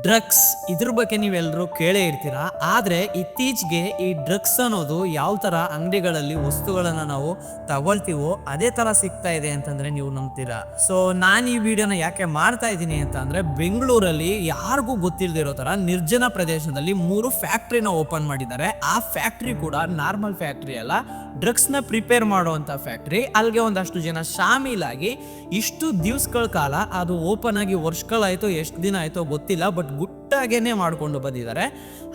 Drugs ಇದ್ರ ಬಗ್ಗೆ ನೀವೆಲ್ಲರೂ ಕೇಳೇ ಇರ್ತೀರಾ. ಆದರೆ ಇತ್ತೀಚೆಗೆ ಈ ಡ್ರಗ್ಸ್ ಅನ್ನೋದು ಯಾವ ಥರ ಅಂಗಡಿಗಳಲ್ಲಿ ವಸ್ತುಗಳನ್ನು ನಾವು ತಗೊಳ್ತೀವೋ ಅದೇ ಥರ ಸಿಗ್ತಾ ಇದೆ ಅಂತಂದರೆ ನೀವು ನಂಬ್ತೀರಾ. ಸೊ ನಾನು ಈ ವಿಡಿಯೋನ ಯಾಕೆ ಮಾಡ್ತಾ ಇದ್ದೀನಿ ಅಂತ ಅಂದರೆ, ಬೆಂಗಳೂರಲ್ಲಿ ಯಾರಿಗೂ ಗೊತ್ತಿಲ್ಲದಿರೋ ಥರ ನಿರ್ಜನ ಪ್ರದೇಶದಲ್ಲಿ 3 ಫ್ಯಾಕ್ಟ್ರಿನ ಓಪನ್ ಮಾಡಿದ್ದಾರೆ. ಆ ಫ್ಯಾಕ್ಟ್ರಿ ಕೂಡ ನಾರ್ಮಲ್ ಫ್ಯಾಕ್ಟ್ರಿ ಅಲ್ಲ, ಡ್ರಗ್ಸ್ನ ಪ್ರಿಪೇರ್ ಮಾಡುವಂಥ ಫ್ಯಾಕ್ಟ್ರಿ. ಅಲ್ಲಿಗೆ ಒಂದಷ್ಟು ಜನ ಶಾಮೀಲಾಗಿ ಇಷ್ಟು ದಿವಸಗಳ ಕಾಲ ಅದು ಓಪನ್ ಆಗಿ ವರ್ಷಗಳಾಯಿತು, ಎಷ್ಟು ದಿನ ಆಯಿತೋ ಗೊತ್ತಿಲ್ಲ, ಬಟ್ ಗುಟ್ಟಾಗೇನೆ ಮಾಡ್ಕೊಂಡು ಬಂದಿದ್ದಾರೆ.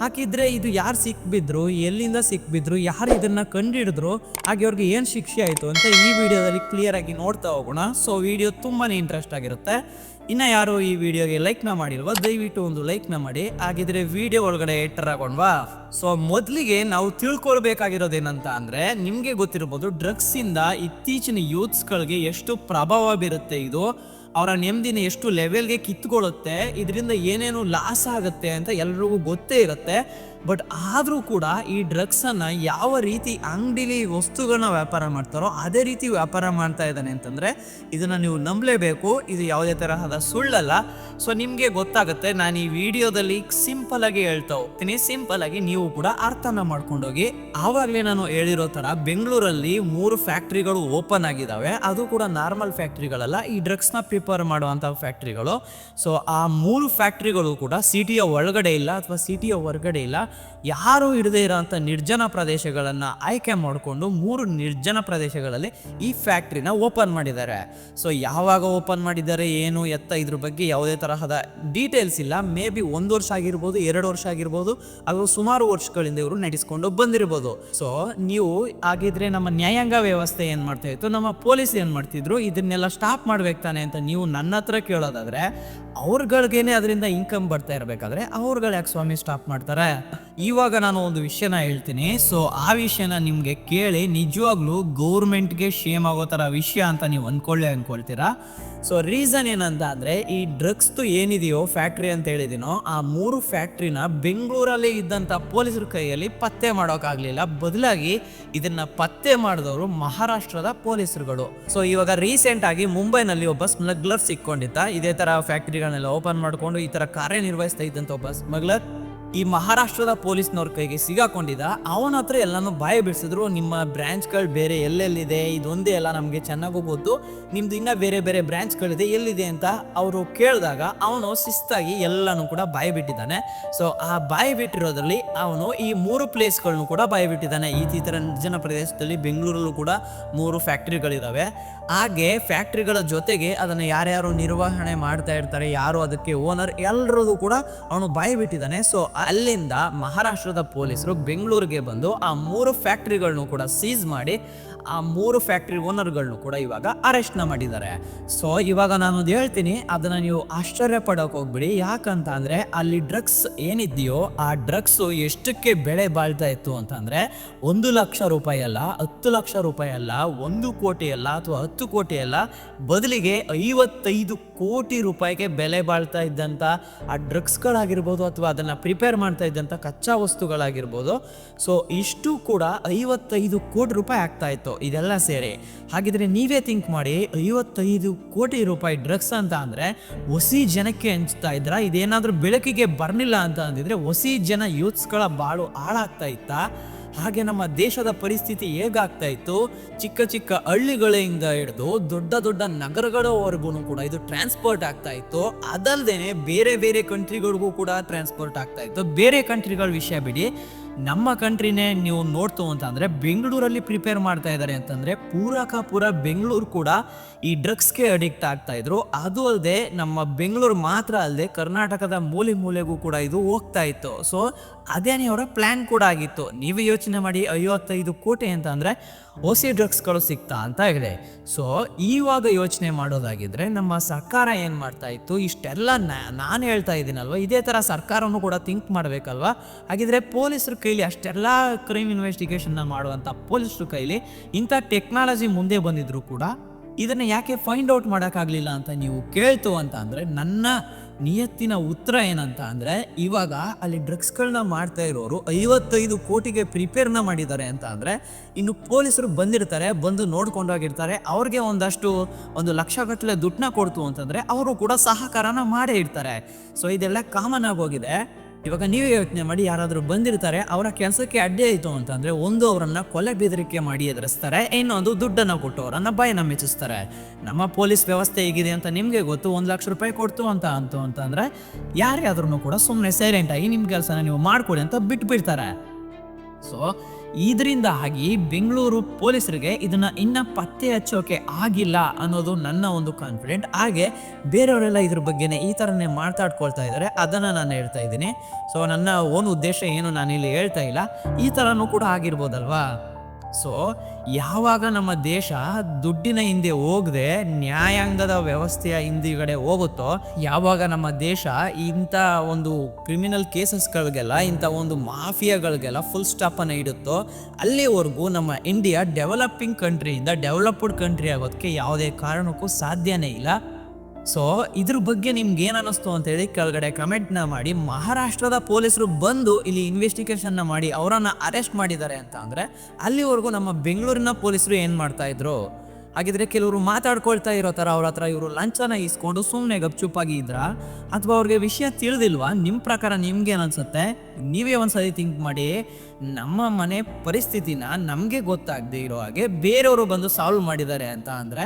ಹಾಕಿದ್ರೆ ಇದು ಯಾರು ಸಿಕ್ಬಿದ್ರು, ಎಲ್ಲಿಂದ ಸಿಕ್ಬಿದ್ರು, ಯಾರು ಇದನ್ನ ಕಂಡಿಡಿದ್ರು, ಹಾಗೆ ಅವ್ರಿಗೆ ಏನು ಶಿಕ್ಷೆ ಆಯಿತು ಅಂತ ಈ ವಿಡಿಯೋದಲ್ಲಿ ಕ್ಲಿಯರ್ ಆಗಿ ನೋಡ್ತಾ ಹೋಗೋಣ. ಸೊ ವಿಡಿಯೋ ತುಂಬಾ ಇಂಟ್ರೆಸ್ಟ್ ಆಗಿರುತ್ತೆ. ಇನ್ನು ಯಾರು ಈ ವಿಡಿಯೋಗೆ ಲೈಕ್ನ ಮಾಡಿಲ್ವಾ, ದಯವಿಟ್ಟು ಒಂದು ಲೈಕ್ನ ಮಾಡಿ. ಹಾಗಿದ್ರೆ ವಿಡಿಯೋ ಒಳಗಡೆ ಎಂಟರ್ ಆಗೋಣವಾ. ಸೊ ಮೊದಲಿಗೆ ನಾವು ತಿಳ್ಕೊಳ್ಬೇಕಾಗಿರೋದೇನಂತ ಅಂದರೆ, ನಿಮಗೆ ಗೊತ್ತಿರ್ಬೋದು ಡ್ರಗ್ಸಿಂದ ಇತ್ತೀಚಿನ ಯೂತ್ಸ್ಗಳಿಗೆ ಎಷ್ಟು ಪ್ರಭಾವ ಬೀರುತ್ತೆ, ಇದು ಅವರ ನೆಮ್ಮದಿನ ಎಷ್ಟು ಲೆವೆಲ್ಗೆ ಕಿತ್ಕೊಳ್ಳುತ್ತೆ, ಇದರಿಂದ ಏನೇನು ಲಾಸ್ ಆಗುತ್ತೆ ಅಂತ ಎಲ್ರಿಗೂ ಗೊತ್ತೇ ಇರುತ್ತೆ. ಬಟ್ ಆದರೂ ಕೂಡ ಈ ಡ್ರಗ್ಸನ್ನು ಯಾವ ರೀತಿ ಅಂಗಡಿಲಿ ವಸ್ತುಗಳನ್ನ ವ್ಯಾಪಾರ ಮಾಡ್ತಾರೋ ಅದೇ ರೀತಿ ವ್ಯಾಪಾರ ಮಾಡ್ತಾ ಇದ್ದಾನೆ ಅಂತಂದರೆ ಇದನ್ನು ನೀವು ನಂಬಲೇಬೇಕು. ಇದು ಯಾವುದೇ ತರಹದ ಸುಳ್ಳಲ್ಲ. ಸೊ ನಿಮಗೆ ಗೊತ್ತಾಗುತ್ತೆ. ನಾನು ಈ ವಿಡಿಯೋದಲ್ಲಿ ಸಿಂಪಲಾಗಿ ಹೇಳ್ತಾ ಹೋಗ್ತೀನಿ, ಸಿಂಪಲಾಗಿ ನೀವು ಕೂಡ ಅರ್ಥನ ಮಾಡ್ಕೊಂಡೋಗಿ. ಆವಾಗಲೇ ನಾನು ಹೇಳಿರೋ ಥರ ಬೆಂಗಳೂರಲ್ಲಿ 3 ಫ್ಯಾಕ್ಟ್ರಿಗಳು ಓಪನ್ ಆಗಿದ್ದಾವೆ. ಅದು ಕೂಡ ನಾರ್ಮಲ್ ಫ್ಯಾಕ್ಟ್ರಿಗಳಲ್ಲ, ಈ ಡ್ರಗ್ಸ್ನ ಪ್ರಿಪೇರ್ ಮಾಡುವಂಥ ಫ್ಯಾಕ್ಟ್ರಿಗಳು. ಸೊ ಆ 3 ಫ್ಯಾಕ್ಟ್ರಿಗಳು ಕೂಡ ಸಿಟಿಯ ಒಳಗಡೆ ಇಲ್ಲ ಅಥವಾ ಸಿಟಿಯ ಹೊರಗಡೆ ಇಲ್ಲ, ಯಾರು ಹಿಡದೇ ಇರೋಂಥ ನಿರ್ಜನ ಪ್ರದೇಶಗಳನ್ನು ಆಯ್ಕೆ ಮಾಡಿಕೊಂಡು 3 ನಿರ್ಜನ ಪ್ರದೇಶಗಳಲ್ಲಿ ಈ ಫ್ಯಾಕ್ಟ್ರಿನ ಓಪನ್ ಮಾಡಿದ್ದಾರೆ. ಸೊ ಯಾವಾಗ ಓಪನ್ ಮಾಡಿದ್ದಾರೆ, ಏನು ಎತ್ತ, ಇದ್ರ ಬಗ್ಗೆ ಯಾವುದೇ ತರಹದ ಡೀಟೇಲ್ಸ್ ಇಲ್ಲ. ಮೇ ಬಿ 1 ವರ್ಷ ಆಗಿರ್ಬೋದು, 2 ವರ್ಷ ಆಗಿರ್ಬೋದು, ಅದು ಸುಮಾರು ವರ್ಷಗಳಿಂದ ಇವರು ನಡೆಸ್ಕೊಂಡು ಬಂದಿರ್ಬೋದು. ಸೊ ನೀವು ಆಗಿದ್ರೆ ನಮ್ಮ ನ್ಯಾಯಾಂಗ ವ್ಯವಸ್ಥೆ ಏನು ಮಾಡ್ತಾ ಇತ್ತು, ನಮ್ಮ ಪೊಲೀಸ್ ಏನು ಮಾಡ್ತಿದ್ರು, ಇದನ್ನೆಲ್ಲ ಸ್ಟಾಪ್ ಮಾಡ್ಬೇಕು ತಾನೆ ಅಂತ ನೀವು ನನ್ನ ಹತ್ರ ಕೇಳೋದಾದ್ರೆ, ಅವ್ರಗಳಿಗೇನೆ ಅದರಿಂದ ಇನ್ಕಮ್ ಬರ್ತಾ ಇರಬೇಕಾದ್ರೆ ಅವ್ರುಗಳು ಯಾಕೆ ಸ್ವಾಮಿ ಸ್ಟಾಪ್ ಮಾಡ್ತಾರೆ? ಇವಾಗ ನಾನು ಒಂದು ವಿಷಯನ ಹೇಳ್ತೀನಿ. ಸೊ ಆ ವಿಷಯನ ನಿಮಗೆ ಕೇಳಿ ನಿಜವಾಗ್ಲೂ ಗೌರ್ಮೆಂಟ್ಗೆ ಶೇಮ್ ಆಗೋ ಥರ ವಿಷಯ ಅಂತ ನೀವು ಅನ್ಕೊಳ್ತೀರಾ. ಸೊ ರೀಸನ್ ಏನಂತ ಅಂದರೆ, ಈ ಡ್ರಗ್ಸ್ದು ಏನಿದೆಯೋ ಫ್ಯಾಕ್ಟ್ರಿ ಅಂತ ಹೇಳಿದಿನೋ, ಆ 3 ಫ್ಯಾಕ್ಟ್ರಿನ ಬೆಂಗಳೂರಲ್ಲಿ ಇದ್ದಂಥ ಪೊಲೀಸರ ಕೈಯಲ್ಲಿ ಪತ್ತೆ ಮಾಡೋಕ್ಕಾಗಲಿಲ್ಲ. ಬದಲಾಗಿ ಇದನ್ನು ಪತ್ತೆ ಮಾಡಿದವರು ಮಹಾರಾಷ್ಟ್ರದ ಪೊಲೀಸರುಗಳು. ಸೊ ಇವಾಗ ರೀಸೆಂಟ್ ಆಗಿ ಮುಂಬೈನಲ್ಲಿ ಒಬ್ಬ ಸ್ಮಗ್ಲರ್ ಸಿಕ್ಕೊಂಡಿದ್ದ. ಇದೇ ಥರ ಫ್ಯಾಕ್ಟ್ರಿಗಳನ್ನೆಲ್ಲ ಓಪನ್ ಮಾಡಿಕೊಂಡು ಈ ಥರ ಕಾರ್ಯನಿರ್ವಹಿಸ್ತಾ ಇದ್ದಂಥ ಒಬ್ಬ ಸ್ಮಗ್ಲರ್ ಈ ಮಹಾರಾಷ್ಟ್ರದ ಪೊಲೀಸ್ನವ್ರ ಕೈಗೆ ಸಿಗಾಕೊಂಡಿದ್ದ. ಅವನ ಹತ್ರ ಎಲ್ಲನೂ ಬಾಯಿ ಬಿಡಿಸಿದ್ರು. ನಿಮ್ಮ ಬ್ರ್ಯಾಂಚ್ಗಳು ಬೇರೆ ಎಲ್ಲೆಲ್ಲಿದೆ, ಇದೊಂದೇ ಎಲ್ಲ ನಮಗೆ ಚೆನ್ನಾಗೂ ಗೊತ್ತು, ನಿಮ್ದು ಇನ್ನೂ ಬೇರೆ ಬೇರೆ ಬ್ರ್ಯಾಂಚ್ಗಳಿದೆ, ಎಲ್ಲಿದೆ ಅಂತ ಅವರು ಕೇಳಿದಾಗ ಅವನು ಶಿಸ್ತಾಗಿ ಎಲ್ಲನೂ ಕೂಡ ಬಾಯಿ ಬಿಟ್ಟಿದ್ದಾನೆ. ಸೊ ಆ ಬಾಯಿ ಬಿಟ್ಟಿರೋದ್ರಲ್ಲಿ ಅವನು ಈ 3 ಪ್ಲೇಸ್ಗಳನ್ನು ಕೂಡ ಬಾಯಿ ಬಿಟ್ಟಿದ್ದಾನೆ. ಈ ಥರ ನಿರ್ಜನ ಪ್ರದೇಶದಲ್ಲಿ ಬೆಂಗಳೂರಲ್ಲೂ ಕೂಡ 3 ಫ್ಯಾಕ್ಟ್ರಿಗಳಿದ್ದಾವೆ. ಹಾಗೆ ಫ್ಯಾಕ್ಟ್ರಿಗಳ ಜೊತೆಗೆ ಅದನ್ನು ಯಾರ್ಯಾರು ನಿರ್ವಹಣೆ ಮಾಡ್ತಾ ಇರ್ತಾರೆ, ಯಾರು ಅದಕ್ಕೆ ಓನರ್, ಎಲ್ಲರದು ಕೂಡ ಅವನು ಬಾಯಿ ಬಿಟ್ಟಿದ್ದಾನೆ. ಸೊ ಅಲ್ಲಿಂದ ಮಹಾರಾಷ್ಟ್ರದ ಪೊಲೀಸರು ಬೆಂಗಳೂರಿಗೆ ಬಂದು ಆ 3 ಫ್ಯಾಕ್ಟ್ರಿಗಳನ್ನು ಕೂಡ ಸೀಸ್ ಮಾಡಿ ಆ 3 ಫ್ಯಾಕ್ಟ್ರಿ ಓನರ್ಗಳನ್ನು ಕೂಡ ಇವಾಗ ಅರೆಸ್ಟ್ನ ಮಾಡಿದ್ದಾರೆ. ಸೊ ಇವಾಗ ನಾನು ಹೇಳ್ತೀನಿ, ಅದನ್ನು ನೀವು ಆಶ್ಚರ್ಯ ಪಡೋಕೆ ಹೋಗ್ಬಿಡಿ. ಯಾಕಂತ ಅಂದರೆ, ಅಲ್ಲಿ ಡ್ರಗ್ಸ್ ಏನಿದೆಯೋ ಆ ಡ್ರಗ್ಸು ಎಷ್ಟಕ್ಕೆ ಬೆಳೆ ಬಾಳ್ತಾ ಇತ್ತು ಅಂತಂದರೆ, 1 ಲಕ್ಷ ರೂಪಾಯಿ ಅಲ್ಲ, 10 ಲಕ್ಷ ರೂಪಾಯಿ ಅಲ್ಲ, 1 ಕೋಟಿ ಅಲ್ಲ ಅಥವಾ 10 ಕೋಟಿ ಅಲ್ಲ, ಬದಲಿಗೆ 55 ಕೋಟಿ ರೂಪಾಯಿಗೆ ಬೆಲೆ ಬಾಳ್ತಾ ಇದ್ದಂಥ ಆ ಡ್ರಗ್ಸ್ಗಳಾಗಿರ್ಬೋದು ಅಥವಾ ಅದನ್ನು ಪ್ರಿಪೇರ್ ಮಾಡ್ತಾ ಇದ್ದಂಥ ಕಚ್ಚಾ ವಸ್ತುಗಳಾಗಿರ್ಬೋದು. ಸೊ ಇಷ್ಟು ಕೂಡ 55 ಕೋಟಿ ರೂಪಾಯಿ ಆಗ್ತಾ ಇತ್ತು ಇದೆಲ್ಲ ಸೇರಿ. ಹಾಗಿದ್ರೆ ನೀವೇ ಥಿಂಕ್ ಮಾಡಿ, 55 ಕೋಟಿ ರೂಪಾಯಿ ಡ್ರಗ್ಸ್ ಅಂತ ಅಂದರೆ ಹೊಸಿ ಜನಕ್ಕೆ ಹಂಚ್ತಾ ಇದ್ರ? ಇದೇನಾದರೂ ಬೆಳಕಿಗೆ ಬರಲಿಲ್ಲ ಅಂತ ಅಂದಿದ್ರೆ ಹೊಸಿ ಜನ ಯೂತ್ಸ್ಗಳ ಬಾಳು ಹಾಳಾಗ್ತಾ ಇತ್ತಾ? ಹಾಗೆ ನಮ್ಮ ದೇಶದ ಪರಿಸ್ಥಿತಿ ಹೇಗಾಗ್ತಾ ಇತ್ತು, ಚಿಕ್ಕ ಚಿಕ್ಕ ಹಳ್ಳಿಗಳಿಂದ ಹಿಡಿದು ದೊಡ್ಡ ದೊಡ್ಡ ನಗರಗಳವರೆಗೂ ಕೂಡ ಇದು ಟ್ರಾನ್ಸ್ಪೋರ್ಟ್ ಆಗ್ತಾ ಇತ್ತು. ಅದಲ್ಲದೆ ಬೇರೆ ಬೇರೆ ಕಂಟ್ರಿಗಳಿಗೂ ಕೂಡ ಟ್ರಾನ್ಸ್ಪೋರ್ಟ್ ಆಗ್ತಾ ಇತ್ತು. ಬೇರೆ ಕಂಟ್ರಿಗಳ ವಿಷಯ ಬಿಡಿ, ನಮ್ಮ ಕಂಟ್ರಿನೇ ನೀವು ನೋಡ್ತು ಅಂತಂದರೆ ಬೆಂಗಳೂರಲ್ಲಿ ಪ್ರಿಪೇರ್ ಮಾಡ್ತಾ ಇದ್ದಾರೆ ಅಂತಂದರೆ ಪೂರ ಬೆಂಗಳೂರು ಕೂಡ ಈ ಡ್ರಗ್ಸ್ಗೆ ಅಡಿಕ್ಟ್ ಆಗ್ತಾ ಇದ್ರು. ಅದು ಅಲ್ಲದೆ ನಮ್ಮ ಬೆಂಗಳೂರು ಮಾತ್ರ ಅಲ್ಲದೆ ಕರ್ನಾಟಕದ ಮೂಲೆಗೂ ಕೂಡ ಇದು ಹೋಗ್ತಾ ಇತ್ತು. ಸೊ ಅದೇನೇ ಅವರ ಪ್ಲ್ಯಾನ್ ಕೂಡ ಆಗಿತ್ತು. ನೀವೇ ಯೋಚನೆ ಮಾಡಿ, 55 ಕೋಟಿ ಅಂತ ಅಂದರೆ ಹೊಸ ಡ್ರಗ್ಸ್ಗಳು ಸಿಗ್ತಾ ಅಂತ ಹೇಳಿ. ಸೊ ಇವಾಗ ಯೋಚನೆ ಮಾಡೋದಾಗಿದ್ರೆ ನಮ್ಮ ಸರ್ಕಾರ ಏನು ಮಾಡ್ತಾ ಇತ್ತು, ಇಷ್ಟೆಲ್ಲ ನಾನು ಹೇಳ್ತಾ ಇದ್ದೀನಲ್ವ, ಇದೇ ಥರ ಸರ್ಕಾರನೂ ಕೂಡ ಥಿಂಕ್ ಮಾಡಬೇಕಲ್ವ. ಹಾಗಿದ್ರೆ ಪೊಲೀಸರ ಕೈಲಿ ಅಷ್ಟೆಲ್ಲ ಕ್ರೈಮ್ ಇನ್ವೆಸ್ಟಿಗೇಷನ್ನ ಮಾಡುವಂಥ ಪೊಲೀಸರ ಕೈಲಿ ಇಂಥ ಟೆಕ್ನಾಲಜಿ ಮುಂದೆ ಬಂದಿದ್ರು ಕೂಡ ಇದನ್ನು ಯಾಕೆ ಫೈಂಡ್ ಔಟ್ ಮಾಡೋಕ್ಕಾಗಲಿಲ್ಲ ಅಂತ ನೀವು ಕೇಳ್ತು ಅಂತ ಅಂದರೆ, ನನ್ನ ನಿಯತ್ತಿನ ಉತ್ತರ ಏನಂತ ಅಂದರೆ, ಇವಾಗ ಅಲ್ಲಿ ಡ್ರಗ್ಸ್ಗಳನ್ನ ಮಾಡ್ತಾ ಇರೋರು 55 ಕೋಟಿಗೆ ಪ್ರಿಪೇರ್ನ ಮಾಡಿದ್ದಾರೆ ಅಂತ ಅಂದರೆ, ಇನ್ನು ಪೊಲೀಸರು ಬಂದಿರ್ತಾರೆ, ಬಂದು ನೋಡ್ಕೊಂಡೋಗಿರ್ತಾರೆ, ಅವ್ರಿಗೆ ಒಂದು ಲಕ್ಷಗಟ್ಟಲೆ ದುಡ್ಡನ್ನ ಕೊಡ್ತು ಅಂತಂದರೆ ಅವರು ಕೂಡ ಸಹಕಾರನ ಮಾಡೇ ಇರ್ತಾರೆ. ಸೊ ಇದೆಲ್ಲ ಕಾಮನ್ ಆಗೋಗಿದೆ. ಇವಾಗ ನೀವೇ ಯೋಚನೆ ಮಾಡಿ, ಯಾರಾದರೂ ಬಂದಿರ್ತಾರೆ, ಅವರ ಕೆಲಸಕ್ಕೆ ಅಡ್ಡಿ ಆಯಿತು ಅಂತಂದರೆ, ಒಂದು ಅವರನ್ನು ಕೊಲೆ ಬೆದರಿಕೆ ಮಾಡಿ ಎದುರಿಸ್ತಾರೆ, ಇನ್ನೊಂದು ದುಡ್ಡನ್ನು ಕೊಟ್ಟು ಅವರನ್ನು ಭಯನ ಮೆಚ್ಚಿಸ್ತಾರೆ. ನಮ್ಮ ಪೊಲೀಸ್ ವ್ಯವಸ್ಥೆ ಹೇಗಿದೆ ಅಂತ ನಿಮಗೆ ಗೊತ್ತು. 1 ಲಕ್ಷ ರೂಪಾಯಿ ಕೊಡ್ತು ಅಂತಂದರೆ ಯಾರ್ಯಾದ್ರೂ ಕೂಡ ಸುಮ್ಮನೆ ಸೈಲೆಂಟಾಗಿ ನಿಮ್ಮ ಕೆಲಸನ ನೀವು ಮಾಡಿಕೊಡಿ ಅಂತ ಬಿಟ್ಬಿಡ್ತಾರೆ. ಸೊ ಇದರಿಂದ ಆಗಿ ಬೆಂಗಳೂರು ಪೊಲೀಸರಿಗೆ ಇದನ್ನ ಇನ್ನ ಪತ್ತೆ ಹಚ್ಚೋಕೆ ಆಗಿಲ್ಲ ಅನ್ನೋದು ನನ್ನ ಒಂದು ಕಾನ್ಫಿಡೆಂಟ್. ಹಾಗೆ ಬೇರೆಯವರೆಲ್ಲ ಇದ್ರ ಬಗ್ಗೆನೇ ಈ ಥರನೇ ಮಾತಾಡ್ಕೊಳ್ತಾ ಇದ್ದಾರೆ, ಅದನ್ನು ನಾನು ಹೇಳ್ತಾ ಇದ್ದೀನಿ. ಸೊ ನನ್ನ ಓನ್ ಉದ್ದೇಶ ಏನು ನಾನಿಲ್ಲಿ ಹೇಳ್ತಾ ಇಲ್ಲ, ಈ ಥರನೂ ಕೂಡ ಆಗಿರ್ಬೋದಲ್ವಾ. ಸೊ ಯಾವಾಗ ನಮ್ಮ ದೇಶ ದುಡ್ಡಿನ ಹಿಂದೆ ಹೋಗದೆ ನ್ಯಾಯಾಂಗದ ವ್ಯವಸ್ಥೆಯ ಹಿಂದಿಗಡೆ ಹೋಗುತ್ತೋ, ಯಾವಾಗ ನಮ್ಮ ದೇಶ ಇಂಥ ಒಂದು ಕ್ರಿಮಿನಲ್ ಕೇಸಸ್ಗಳಿಗೆಲ್ಲ, ಇಂಥ ಒಂದು ಮಾಫಿಯಾಗಳಿಗೆಲ್ಲ ಫುಲ್ ಸ್ಟಾಪನ್ನು ಇಡುತ್ತೋ, ಅಲ್ಲಿವರೆಗೂ ನಮ್ಮ ಇಂಡಿಯಾ ಡೆವಲಪಿಂಗ್ ಕಂಟ್ರಿಯಿಂದ ಡೆವಲಪ್ಡ್ ಕಂಟ್ರಿ ಆಗೋದಕ್ಕೆ ಯಾವುದೇ ಕಾರಣಕ್ಕೂ ಸಾಧ್ಯನೇ ಇಲ್ಲ. ಸೊ ಇದ್ರ ಬಗ್ಗೆ ನಿಮ್ಗೆ ಏನು ಅನ್ನಿಸ್ತು ಅಂತೇಳಿ ಕೆಳಗಡೆ ಕಮೆಂಟ್ನ ಮಾಡಿ. ಮಹಾರಾಷ್ಟ್ರದ ಪೊಲೀಸರು ಬಂದು ಇಲ್ಲಿ ಇನ್ವೆಸ್ಟಿಗೇಷನ್ನ ಮಾಡಿ ಅವರನ್ನು ಅರೆಸ್ಟ್ ಮಾಡಿದ್ದಾರೆ ಅಂತ ಅಂದರೆ, ಅಲ್ಲಿವರೆಗೂ ನಮ್ಮ ಬೆಂಗಳೂರಿನ ಪೊಲೀಸರು ಏನು ಮಾಡ್ತಾಯಿದ್ರು? ಹಾಗಿದ್ರೆ ಕೆಲವರು ಮಾತಾಡ್ಕೊಳ್ತಾ ಇರೋ ಥರ ಅವ್ರ ಹತ್ರ ಇವರು ಲಂಚನ ಇಸ್ಕೊಂಡು ಸುಮ್ಮನೆ ಗಪ್ಚುಪ್ಪಾಗಿ ಇದ್ರ, ಅಥವಾ ಅವ್ರಿಗೆ ವಿಷಯ ತಿಳಿದಿಲ್ವಾ? ನಿಮ್ಮ ಪ್ರಕಾರ ನಿಮ್ಗೇನು ಅನ್ಸುತ್ತೆ? ನೀವೇ ಒಂದ್ಸರಿ ಥಿಂಕ್ ಮಾಡಿ. ನಮ್ಮ ಮನೆ ಪರಿಸ್ಥಿತಿನ ನಮಗೆ ಗೊತ್ತಾಗದೆ ಇರೋ ಹಾಗೆ ಬೇರೆಯವರು ಬಂದು ಸಾಲ್ವ್ ಮಾಡಿದ್ದಾರೆ ಅಂತ ಅಂದರೆ,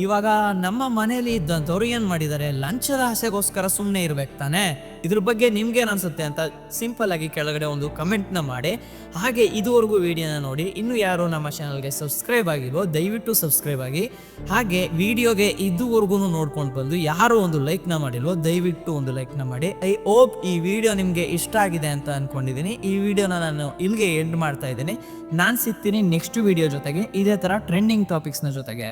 ಇವಾಗ ನಮ್ಮ ಮನೆಯಲ್ಲಿ ಇದ್ದಂಥವ್ರು ಏನು ಮಾಡಿದ್ದಾರೆ? ಲಂಚದ ಆಸೆಗೋಸ್ಕರ ಸುಮ್ಮನೆ ಇರ್ಬೇಕು ತಾನೆ? ಇದ್ರ ಬಗ್ಗೆ ನಿಮ್ಗೇನು ಅನ್ಸುತ್ತೆ ಅಂತ ಸಿಂಪಲ್ ಆಗಿ ಕೆಳಗಡೆ ಒಂದು ಕಮೆಂಟ್ನ ಮಾಡಿ. ಹಾಗೆ ಇದುವರೆಗೂ ವಿಡಿಯೋನ ನೋಡಿ ಇನ್ನೂ ಯಾರು ನಮ್ಮ ಚಾನಲ್ಗೆ ಸಬ್ಸ್ಕ್ರೈಬ್ ಆಗಿಲ್ವೋ ದಯವಿಟ್ಟು ಸಬ್ಸ್ಕ್ರೈಬ್ ಆಗಿ. ಹಾಗೆ ವಿಡಿಯೋಗೆ ಇದುವರೆಗೂ ನೋಡ್ಕೊಂಡು ಬಂದು ಯಾರು ಒಂದು ಲೈಕ್ನ ಮಾಡಿಲ್ವೋ ದಯವಿಟ್ಟು ಒಂದು ಲೈಕ್ನ ಮಾಡಿ. ಐ ಹೋಪ್ ಈ ವಿಡಿಯೋ ನಿಮಗೆ ಇಷ್ಟ ಆಗಿದೆ ಅಂತ ಅಂದ್ಕೊಂಡಿದ್ದೀನಿ. ಈ ವಿಡಿಯೋನ ನಾನು ಇಲ್ಲಿಗೆ ಎಂಡ್ ಮಾಡ್ತಾ ಇದ್ದೀನಿ. ನಾನು ಸಿಗ್ತೀನಿ ನೆಕ್ಸ್ಟ್ ವಿಡಿಯೋ ಜೊತೆಗೆ, ಇದೇ ಥರ ಟ್ರೆಂಡಿಂಗ್ ಟಾಪಿಕ್ಸ್ನ ಜೊತೆಗೆ.